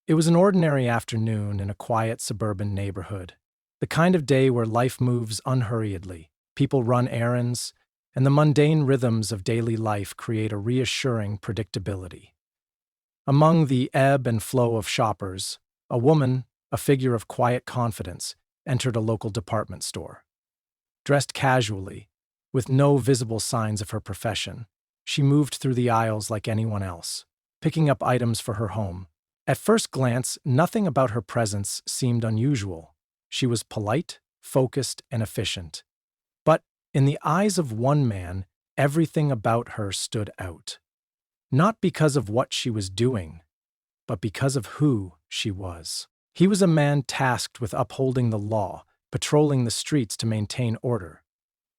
It was an ordinary afternoon in a quiet suburban neighborhood, the kind of day where life moves unhurriedly, people run errands, and the mundane rhythms of daily life create a reassuring predictability. Among the ebb and flow of shoppers, a woman, a figure of quiet confidence, entered a local department store. Dressed casually, with no visible signs of her profession, she moved through the aisles like anyone else, picking up items for her home. At first glance, nothing about her presence seemed unusual. She was polite, focused, and efficient. But in the eyes of one man, everything about her stood out. Not because of what she was doing, but because of who she was. He was a man tasked with upholding the law, patrolling the streets to maintain order.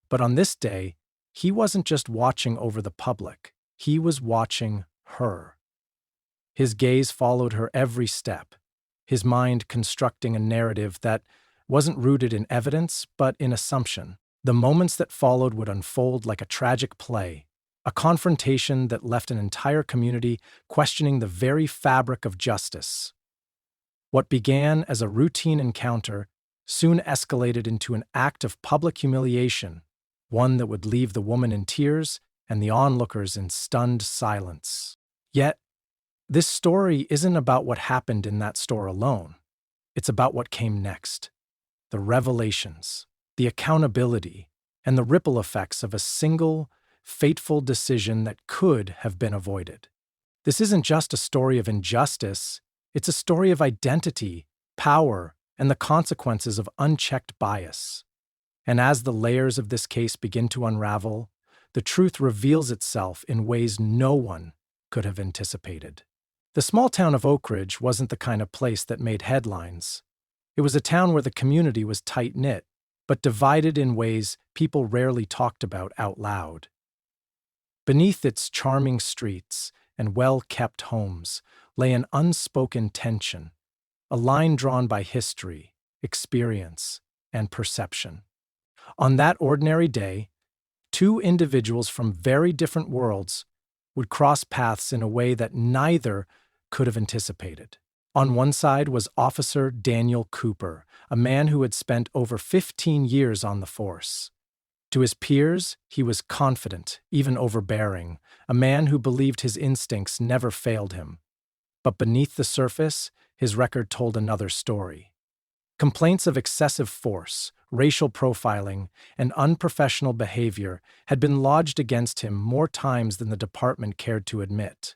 But on this day, he wasn't just watching over the public, he was watching her. His gaze followed her every step, his mind constructing a narrative that wasn't rooted in evidence, but in assumption. The moments that followed would unfold like a tragic play, a confrontation that left an entire community questioning the very fabric of justice. What began as a routine encounter soon escalated into an act of public humiliation, one that would leave the woman in tears and the onlookers in stunned silence. Yet, this story isn't about what happened in that store alone. It's about what came next. The revelations, the accountability, and the ripple effects of a single, fateful decision that could have been avoided. This isn't just a story of injustice, it's a story of identity, power, and the consequences of unchecked bias. And as the layers of this case begin to unravel, the truth reveals itself in ways no one could have anticipated. The small town of Oakridge wasn't the kind of place that made headlines. It was a town where the community was tight-knit, but divided in ways people rarely talked about out loud. Beneath its charming streets and well-kept homes lay an unspoken tension, a line drawn by history, experience, and perception. On that ordinary day, two individuals from very different worlds would cross paths in a way that neither could have anticipated. On one side was Officer Daniel Cooper, a man who had spent over 15 years on the force. To his peers, he was confident, even overbearing, a man who believed his instincts never failed him. But beneath the surface, his record told another story. Complaints of excessive force, racial profiling, and unprofessional behavior had been lodged against him more times than the department cared to admit.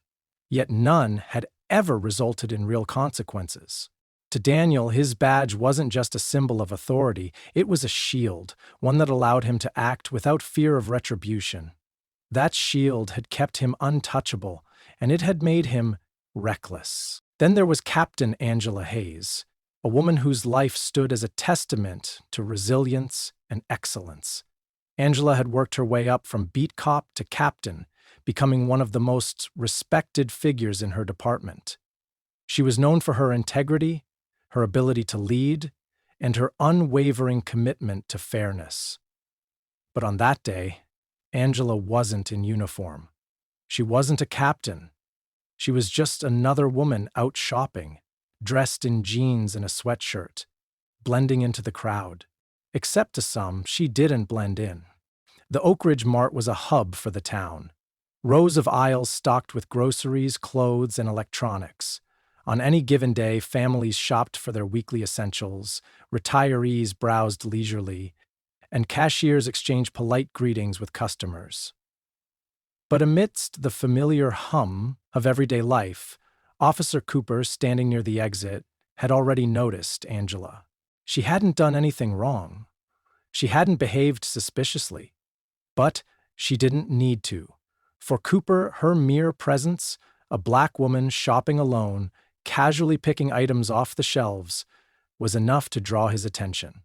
Yet none had ever resulted in real consequences. To Daniel, his badge wasn't just a symbol of authority, it was a shield, one that allowed him to act without fear of retribution. That shield had kept him untouchable, and it had made him reckless. Then there was Captain Angela Hayes, a woman whose life stood as a testament to resilience and excellence. Angela had worked her way up from beat cop to captain, becoming one of the most respected figures in her department. She was known for her integrity, her ability to lead, and her unwavering commitment to fairness. But on that day, Angela wasn't in uniform. She wasn't a captain. She was just another woman out shopping, dressed in jeans and a sweatshirt, blending into the crowd. Except to some, she didn't blend in. The Oakridge Mart was a hub for the town. Rows of aisles stocked with groceries, clothes, and electronics. On any given day, families shopped for their weekly essentials, retirees browsed leisurely, and cashiers exchanged polite greetings with customers. But amidst the familiar hum of everyday life, Officer Cooper, standing near the exit, had already noticed Angela. She hadn't done anything wrong. She hadn't behaved suspiciously. But she didn't need to. For Cooper, her mere presence, a black woman shopping alone, casually picking items off the shelves, was enough to draw his attention.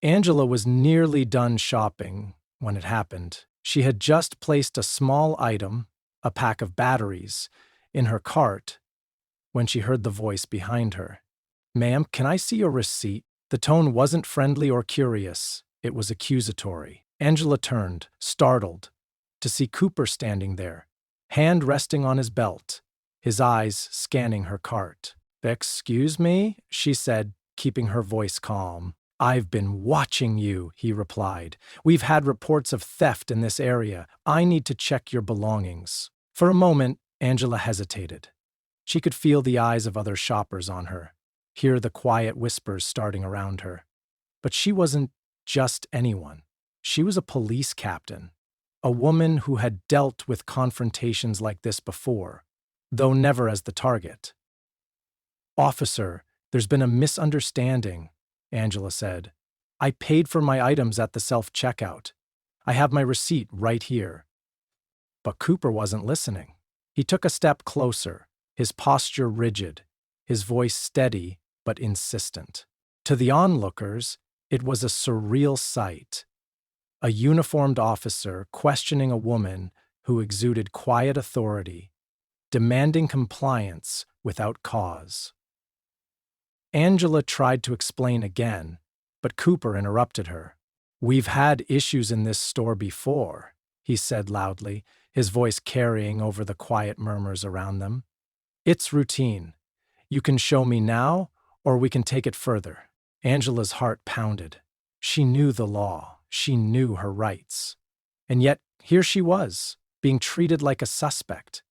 Angela was nearly done shopping when it happened. She had just placed a small item, a pack of batteries, in her cart when she heard the voice behind her. "Ma'am, can I see your receipt?" The tone wasn't friendly or curious, it was accusatory. Angela turned, startled, to see Cooper standing there, hand resting on his belt, his eyes scanning her cart. "Excuse me?" she said, keeping her voice calm. "I've been watching you," he replied. "We've had reports of theft in this area. I need to check your belongings." For a moment, Angela hesitated. She could feel the eyes of other shoppers on her, hear the quiet whispers starting around her. But she wasn't just anyone. She was a police captain, a woman who had dealt with confrontations like this before, though never as the target. "Officer, there's been a misunderstanding," Angela said. "I paid for my items at the self-checkout. I have my receipt right here." But Cooper wasn't listening. He took a step closer, his posture rigid, his voice steady but insistent. To the onlookers, it was a surreal sight. A uniformed officer questioning a woman who exuded quiet authority, demanding compliance without cause. Angela tried to explain again, but Cooper interrupted her. "We've had issues in this store before," he said loudly, his voice carrying over the quiet murmurs around them. "It's routine. You can show me now, or we can take it further." Angela's heart pounded. She knew the law. She knew her rights. And yet, here she was, being treated like a suspect.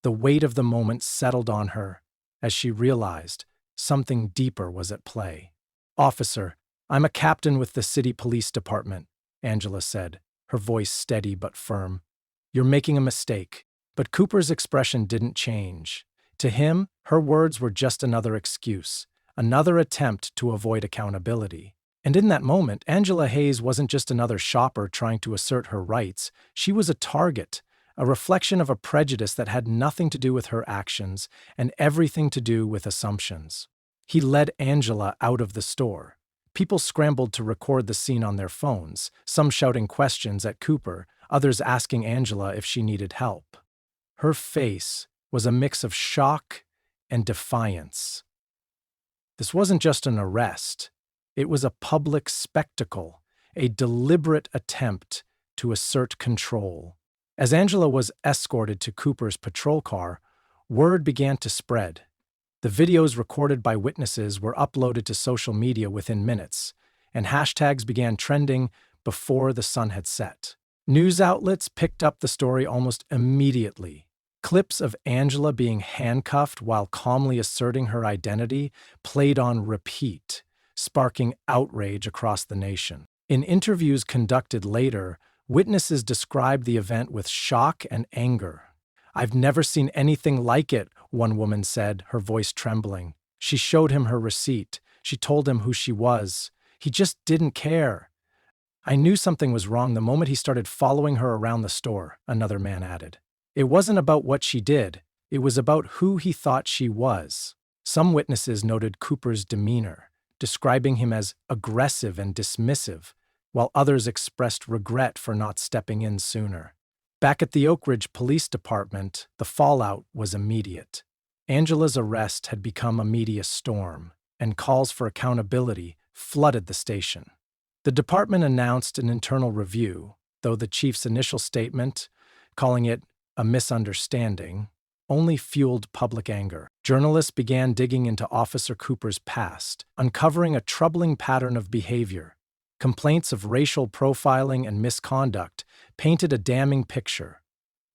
The weight of the moment settled on her as she realized something deeper was at play. "Officer, I'm a captain with the city police department," Angela said, her voice steady but firm. "You're making a mistake." But Cooper's expression didn't change. To him, her words were just another excuse, another attempt to avoid accountability. And in that moment, Angela Hayes wasn't just another shopper trying to assert her rights. She was a target, a reflection of a prejudice that had nothing to do with her actions and everything to do with assumptions. He led Angela out of the store. People scrambled to record the scene on their phones, some shouting questions at Cooper, others asking Angela if she needed help. Her face was a mix of shock and defiance. This wasn't just an arrest. It was a public spectacle, a deliberate attempt to assert control. As Angela was escorted to Cooper's patrol car, word began to spread. The videos recorded by witnesses were uploaded to social media within minutes, and hashtags began trending before the sun had set. News outlets picked up the story almost immediately. Clips of Angela being handcuffed while calmly asserting her identity played on repeat, sparking outrage across the nation. In interviews conducted later, witnesses described the event with shock and anger. "I've never seen anything like it," one woman said, her voice trembling. "She showed him her receipt. She told him who she was. He just didn't care. I knew something was wrong the moment he started following her around the store," another man added. "It wasn't about what she did. It was about who he thought she was." Some witnesses noted Cooper's demeanor, describing him as aggressive and dismissive, while others expressed regret for not stepping in sooner. Back at the Oakridge Police Department, the fallout was immediate. Angela's arrest had become a media storm, and calls for accountability flooded the station. The department announced an internal review, though the chief's initial statement, calling it a misunderstanding, only fueled public anger. Journalists began digging into Officer Cooper's past, uncovering a troubling pattern of behavior. Complaints of racial profiling and misconduct painted a damning picture,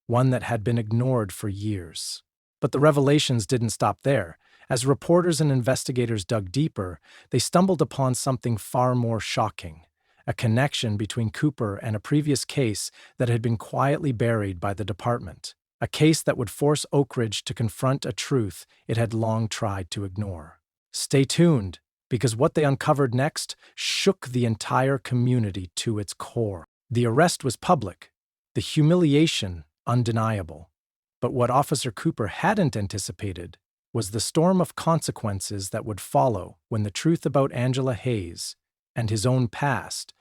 one that had been ignored for years. But the revelations didn't stop there. As reporters and investigators dug deeper, they stumbled upon something far more shocking: a connection between Cooper and a previous case that had been quietly buried by the department, a case that would force Oakridge to confront a truth it had long tried to ignore. Stay tuned, because what they uncovered next shook the entire community to its core. The arrest was public, the humiliation undeniable. But what Officer Cooper hadn't anticipated was the storm of consequences that would follow when the truth about Angela Hayes and his own past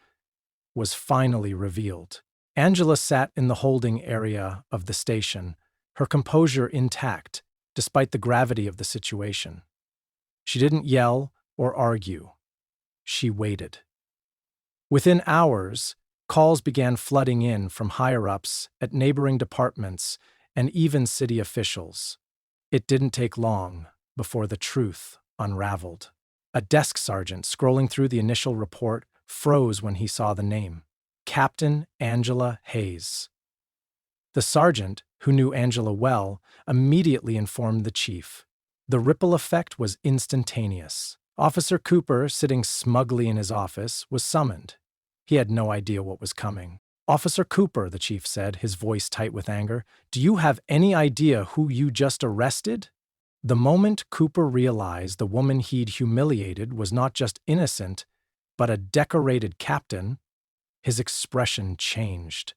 was finally revealed. Angela sat in the holding area of the station, her composure intact despite the gravity of the situation. She didn't yell or argue. She waited. Within hours, calls began flooding in from higher-ups at neighboring departments and even city officials. It didn't take long. before the truth unraveled. A desk sergeant scrolling through the initial report froze when he saw the name: Captain Angela Hayes. The sergeant, who knew Angela well, immediately informed the chief. The ripple effect was instantaneous. Officer Cooper, sitting smugly in his office, was summoned. He had no idea what was coming. "Officer Cooper," the chief said, his voice tight with anger, "do you have any idea who you just arrested?" The moment Cooper realized the woman he'd humiliated was not just innocent, but a decorated captain, his expression changed.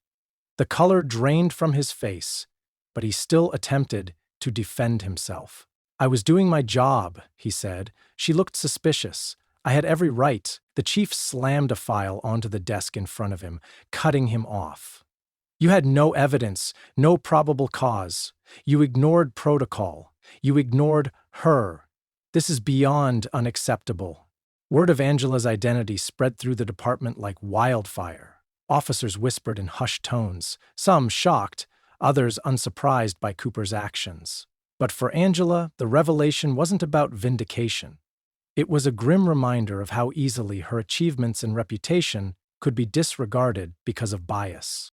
The color drained from his face, but he still attempted to defend himself. "I was doing my job," he said. "She looked suspicious. I had every right." The chief slammed a file onto the desk in front of him, cutting him off. "You had no evidence, no probable cause. You ignored protocol. You ignored her. This is beyond unacceptable." Word of Angela's identity spread through the department like wildfire. Officers whispered in hushed tones, some shocked, others unsurprised by Cooper's actions. But for Angela, the revelation wasn't about vindication. It was a grim reminder of how easily her achievements and reputation could be disregarded because of bias.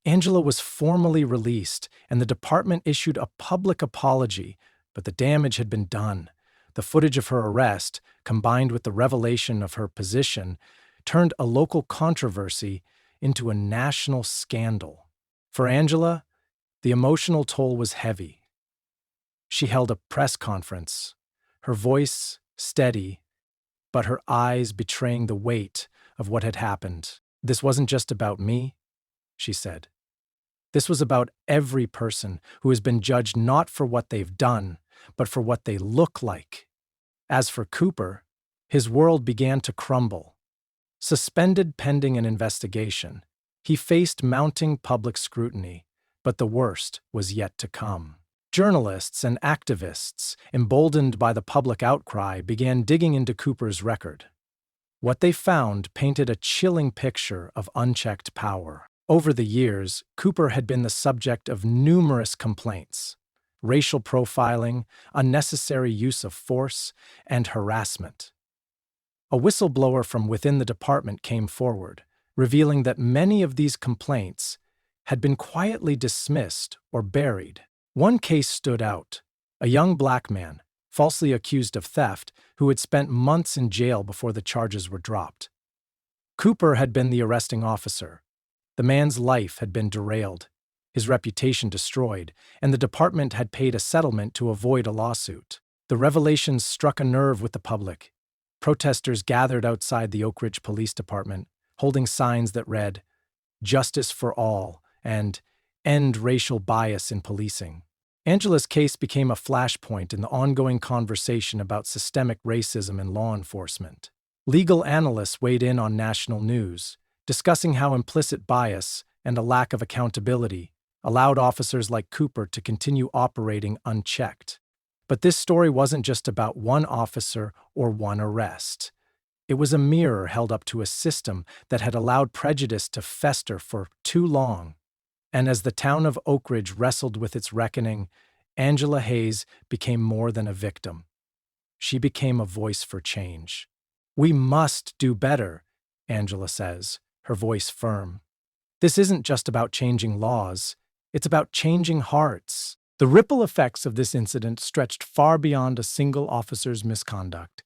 Angela was formally released, and the department issued a public apology, but the damage had been done. The footage of her arrest, combined with the revelation of her position, turned a local controversy into a national scandal. For Angela, the emotional toll was heavy. She held a press conference, her voice steady, but her eyes betraying the weight of what had happened. "This wasn't just about me," she said. "This was about every person who has been judged not for what they've done, but for what they look like." As for Cooper, his world began to crumble. Suspended pending an investigation, he faced mounting public scrutiny, but the worst was yet to come. Journalists and activists, emboldened by the public outcry, began digging into Cooper's record. What they found painted a chilling picture of unchecked power. Over the years, Cooper had been the subject of numerous complaints: racial profiling, unnecessary use of force, and harassment. A whistleblower from within the department came forward, revealing that many of these complaints had been quietly dismissed or buried. One case stood out: a young black man, falsely accused of theft, who had spent months in jail before the charges were dropped. Cooper had been the arresting officer. The man's life had been derailed, his reputation destroyed, and the department had paid a settlement to avoid a lawsuit. The revelations struck a nerve with the public. Protesters gathered outside the Oakridge Police Department, holding signs that read, "Justice for all," and "End racial bias in policing." Angela's case became a flashpoint in the ongoing conversation about systemic racism in law enforcement. Legal analysts weighed in on national news, discussing how implicit bias and a lack of accountability allowed officers like Cooper to continue operating unchecked. But this story wasn't just about one officer or one arrest. It was a mirror held up to a system that had allowed prejudice to fester for too long. And as the town of Oakridge wrestled with its reckoning, Angela Hayes became more than a victim. She became a voice for change. "We must do better," Angela says, her voice firm. "This isn't just about changing laws, it's about changing hearts." The ripple effects of this incident stretched far beyond a single officer's misconduct.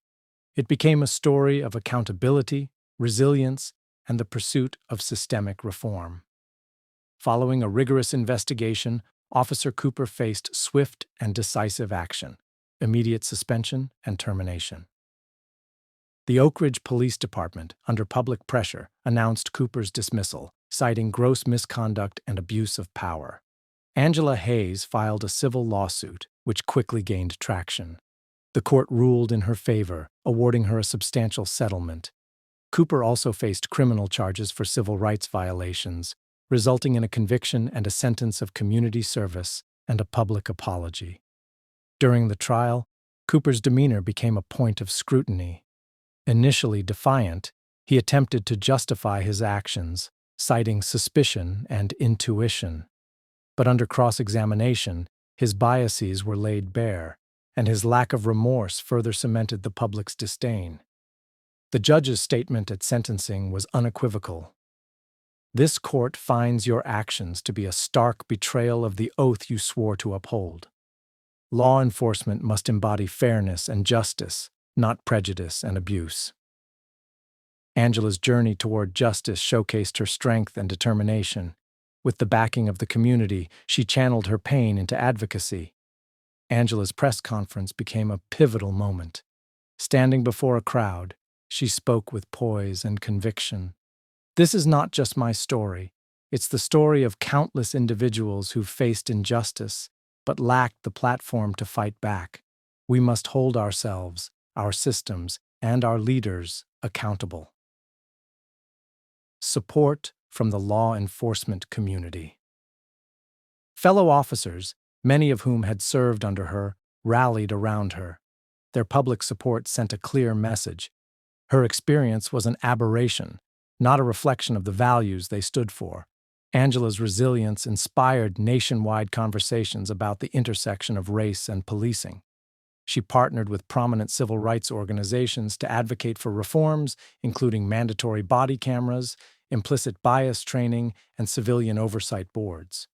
It became a story of accountability, resilience, and the pursuit of systemic reform. Following a rigorous investigation, Officer Cooper faced swift and decisive action: immediate suspension and termination. The Oakridge Police Department, under public pressure, announced Cooper's dismissal, citing gross misconduct and abuse of power. Angela Hayes filed a civil lawsuit, which quickly gained traction. The court ruled in her favor, awarding her a substantial settlement. Cooper also faced criminal charges for civil rights violations, resulting in a conviction and a sentence of community service and a public apology. During the trial, Cooper's demeanor became a point of scrutiny. Initially defiant, he attempted to justify his actions, citing suspicion and intuition. But under cross-examination, his biases were laid bare, and his lack of remorse further cemented the public's disdain. The judge's statement at sentencing was unequivocal. "This court finds your actions to be a stark betrayal of the oath you swore to uphold. Law enforcement must embody fairness and justice, not prejudice and abuse." Angela's journey toward justice showcased her strength and determination. With the backing of the community, she channeled her pain into advocacy. Angela's press conference became a pivotal moment. Standing before a crowd, she spoke with poise and conviction. "This is not just my story. It's the story of countless individuals who've faced injustice, but lacked the platform to fight back. We must hold ourselves, our systems, and our leaders accountable." Support from the law enforcement community. Fellow officers, many of whom had served under her, rallied around her. Their public support sent a clear message. Her experience was an aberration, not a reflection of the values they stood for. Angela's resilience inspired nationwide conversations about the intersection of race and policing. She partnered with prominent civil rights organizations to advocate for reforms, including mandatory body cameras, implicit bias training, and civilian oversight boards.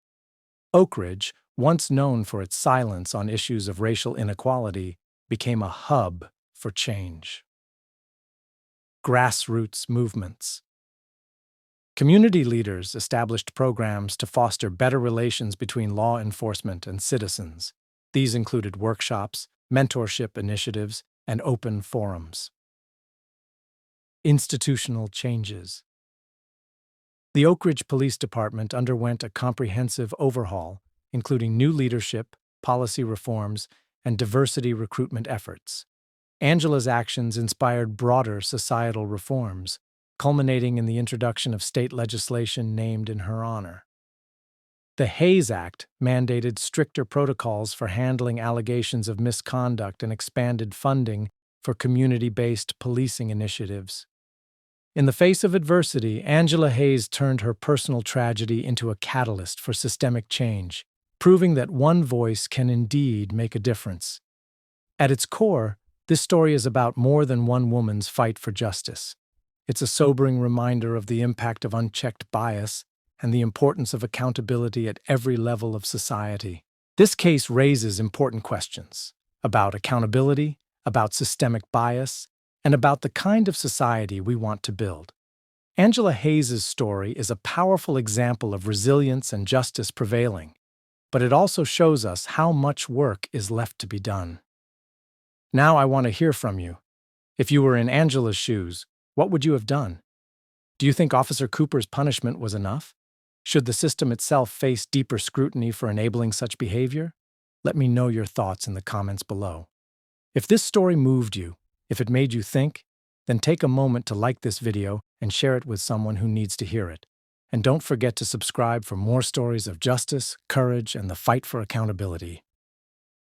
Oakridge, once known for its silence on issues of racial inequality, became a hub for change. Grassroots movements. Community leaders established programs to foster better relations between law enforcement and citizens. These included workshops, mentorship initiatives, and open forums. Institutional changes. The Oakridge Police Department underwent a comprehensive overhaul, including new leadership, policy reforms, and diversity recruitment efforts. Angela's actions inspired broader societal reforms, culminating in the introduction of state legislation named in her honor. The Hayes Act mandated stricter protocols for handling allegations of misconduct and expanded funding for community-based policing initiatives. In the face of adversity, Angela Hayes turned her personal tragedy into a catalyst for systemic change, proving that one voice can indeed make a difference. At its core, this story is about more than one woman's fight for justice. It's a sobering reminder of the impact of unchecked bias and the importance of accountability at every level of society. This case raises important questions about accountability, about systemic bias, and about the kind of society we want to build. Angela Hayes' story is a powerful example of resilience and justice prevailing, but it also shows us how much work is left to be done. Now I want to hear from you. If you were in Angela's shoes, what would you have done? Do you think Officer Cooper's punishment was enough? Should the system itself face deeper scrutiny for enabling such behavior? Let me know your thoughts in the comments below. If this story moved you, if it made you think, then take a moment to like this video and share it with someone who needs to hear it. And don't forget to subscribe for more stories of justice, courage, and the fight for accountability.